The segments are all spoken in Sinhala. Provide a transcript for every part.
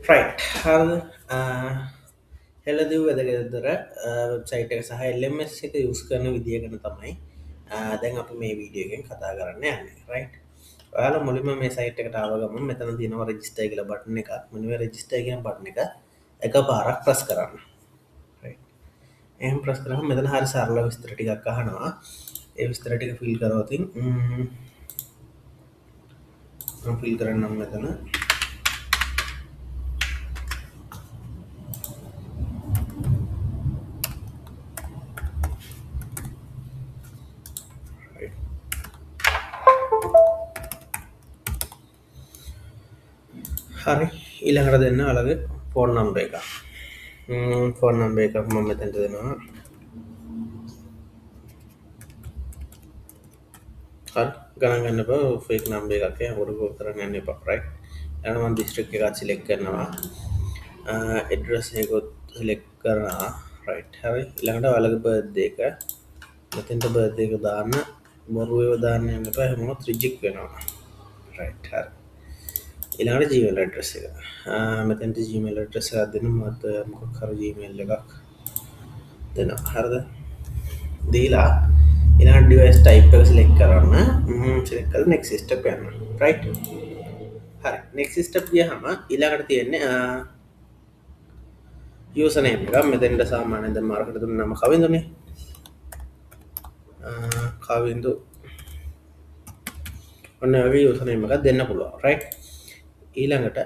රයිට් හරිද හෙලදිව් වැදගෙදර වෙබ්සයිට් එක සහ LMS එක යුස් කරන විදිිය ගැන තමයි දැන් අප මේ වීඩියෝගෙන් කතා කරන්න යන්නේ රයිට් ඔයාල මුලිම මේ සයිට් එකට ආවගම මෙතන තියනව රජිස්ටය කියල බටන එක මනිව රජිස්ටය කියෙන බටන එක පාරක් ප්‍රස් කරන්න එහම ප්‍රස් කරම මෙතන හරි සරල විස්තරටිකක් අහනවා ඒ විස්තරටික ෆිල් කරෝතින් ෆිල් කරන්නම් මෙතන හරි ඊළඟට දෙන්න අලගේ ෆෝන් නම්බ එක ෆෝන් නම්බ එකක් මම මෙතැට දෙනවා හරි ගණගන්න ෆෙක් නම්බ එකක් හොඩුකෝ කරගන්න පරයි යනවන් දිස්ට්‍රික් එකත් සිලෙක් කරනවා එඩ්‍රස්යකොත් සිලෙක් කරනවා රයිට් හරි ඉළඟට වලග බර්දක මෙතෙන්ට බර්දක දාන්න බොරුව දාන්නට හැමෝ ත්‍රිජික් වෙනවා රයිට් හරි ඉලාට ජීවල් ඩ්‍රෙස් එක මෙතැන්ට ජීමල් ඩ්‍රෙස් එකක් දෙන මත මොකක් කර ජීමල් එකක් දෙන හරද දීලා ඉලා ඩිවස් ටයිප් එක සිලෙක් කරන්න සිලෙක්කල් නෙක් සිස්ටප් යන්න රයි් හරි නෙක් සිස්ටප් ගිය හම ඉලාකට තියෙන්නේ යසනය එක මෙතැන්ට සාමානයද මාර්කට දුන්න නම කවිදුනේ කවින්දු ඔන්න වගේ යසනයමක් දෙන්න පුළුව රයි් ඊළඟට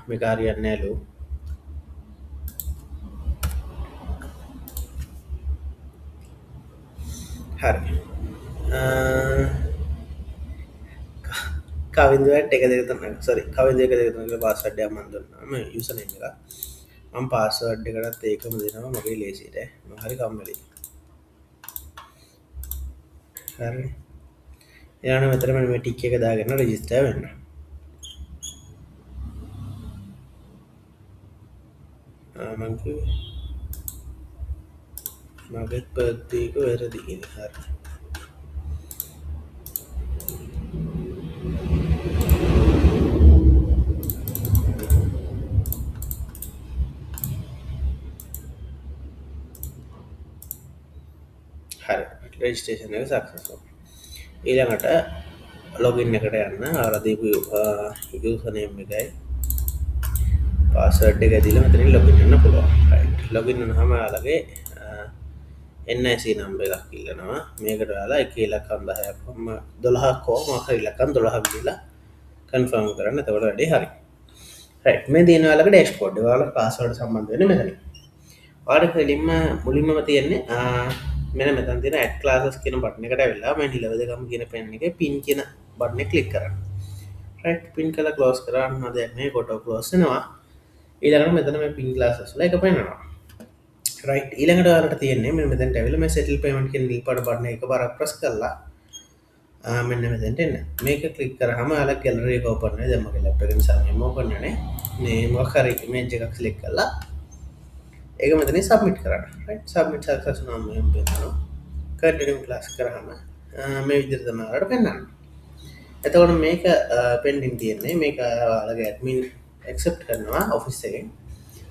මෙකාරියන්න ඇලු හරි කවින්දුවට එක දෙතන සරි කවිද එක දෙතන පාසඩ්ඩය මන්දුන්නම යුසන එක මම පාසවඩ් එකටත් ඒකම දෙනවා මගේ ලේසිට හරි කම්මලි හරි එයාන මෙතරම මේ ටික් එක දාගන්න රජිස්ටය වෙන්න මගත් පත්තික වැරදිගෙන හරි රජිස්ටේෂන් එක සක්සෝ ඊළඟට ලොගින් එකට යන්න ආරදීපු යසනයම් එකයි පාසඩ් එක දිල මෙතරින් ලොගින්න පුළුවන් ලොගින්න හම යාලගේ එන්නසි නම්බ එකක් ඉල්ලනවා මේකට යාලා එක ඉලක්කම් දහයක්ම 12 කෝ මහ ඉලක්කම් 12ක් දීලා කන්ෆර්ම් කරන්න තවට වැඩි හරි මේ දිනවාලක ඩේස්පෝඩ් වාල පාසවඩ සම්බන්ධ වෙන මෙතන වාඩ කලින්ම මුලින්මම තියෙන්නේ මෙන මෙතන් තින ඇත් ලාසස් කියන බට්න එකට වෙලා මේ හිලවදකම කියන පැන්න එක පින් කියන බට්න කලික් කරන්න පින් කල කලෝස් කරන්න දෙයක් මේ කොට ලෝසනවා ඊළඟට මෙතන මේ පින් ලාසස්ල එක පෙන්නවා රයි් ඊළඟට වලට තියන්නේ මෙතැන් ඇවිල මේ සෙටල් පේමට කිය ල් පට බටන එක බර ප්‍රස් කරලා මෙන්න මෙතැන්ට එන්න මේක කලික් කරහම අල ගැලරේ කෝපන්න දෙමක ලැප්ටගෙන සමයමෝ කරන්නනේ මේ මොකරි මේජ එකක් ලික් කරලා ඒක මෙතන සබ්මිට් කරන්න සබ්මිට් සක්සස් නම පෙන්නවා කඩම් ලාස් කරහම මේ විදිර තමරට පෙන්න්න එතකොට මේක පෙන්ඩින් තියෙන්නේ මේක වාලගේ ඇත්මින් එක්සප් කරනවා ඔෆිස් එකෙන්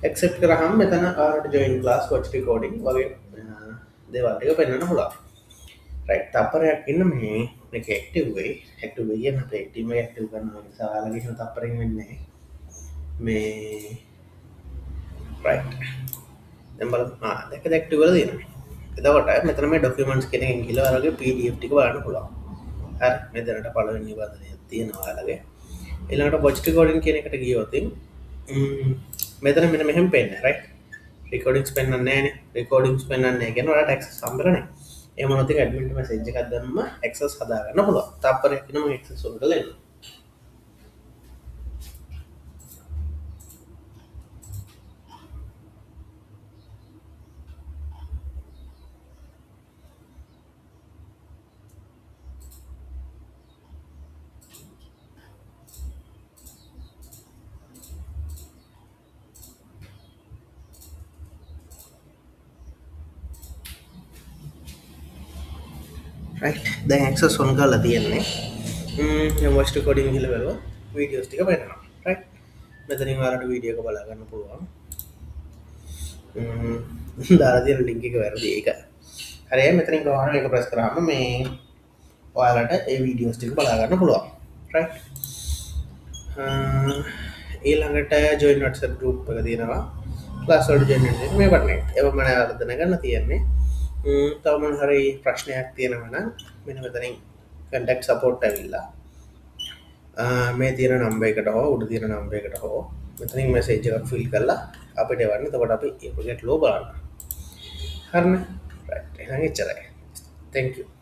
එක්සප් කරහම් මෙතන ආට ජොයින් ලාස් වච් කෝඩින් වගේ දේවල්ටික පෙන්න්න හොලා රයි් තපරයක් ඉන්න මේ එක එක්ටවේ හැක්ටව කියන පෙක්ටීම ඇක්ටව කරන සාලගේම තපරින් වෙන්නේ මේ රයි් දෙබල දෙක දැක්ටවල දන්න එතවට මෙතන මේ ඩොකමන්ස් කෙනෙ ගිලවරගේ පඩිටික බලන්න පුලා හ මෙදරට පලවෙනි නිබන්ධනය තියෙනවාලගේ එලාට බොච්ටි කෝඩින් කෙනෙකට ගියෝතින් මෙතන මෙන මෙහම පෙන්න්න රයි රිකෝඩික්ස් පෙන්න්න නෑන රිකෝඩික්ස් පෙන්න්නේ ගෙනට ටක් සම්බරන එමනති ඇඩමිට සෙජ්ජකක්දම එක්සස් හදාගන්න පුල තපරයක්නම එක් සොල්ටලන්න දැන් ඇක්සස් ඔන් කරලා තියෙන්නේ වොයිස් රෙකෝඩින් හිල බලුවා වීඩියෝස් ටික බලනවා රයිට් මෙතනින් ඔයාලට වීඩියෝ එක බලා ගන්න පුළුවන්. දාලා තියෙන ලින්ක් එක වැරදි ඒක. හරියයි මෙතනින් ගාන එක ප්‍රෙස් කරාම මේ ඔයාලට ඒ වීඩියෝස් ටික බලා ගන්න පුළුවන්. රයිට්. ඊළඟට ජොයින් WhatsApp group එක තියෙනවා. ක්ලාස් වලට ජොයින් වෙන්න මේ බටන් එක. ඒව මම ආරාධනා කරන්න තියෙන්නේ. තව මොන හරි ප්‍රශ්නයක් තියෙනවා නම් මෙන්න මෙතනින් contact support ඇවිල්ලා මේ තියෙන නම්බර් එකට හෝ උඩ තියෙන නම්බර් එකට හෝ මෙතනින් මැසේජ් එකක් ෆිල් කරලා අපිට එවන්න. එතකොට අපි ඒ ප්‍රොජෙක්ට් ලෝ බලන්න. හරිනේ. රයිට්. එහෙනම් එච්චරයි. Thank you.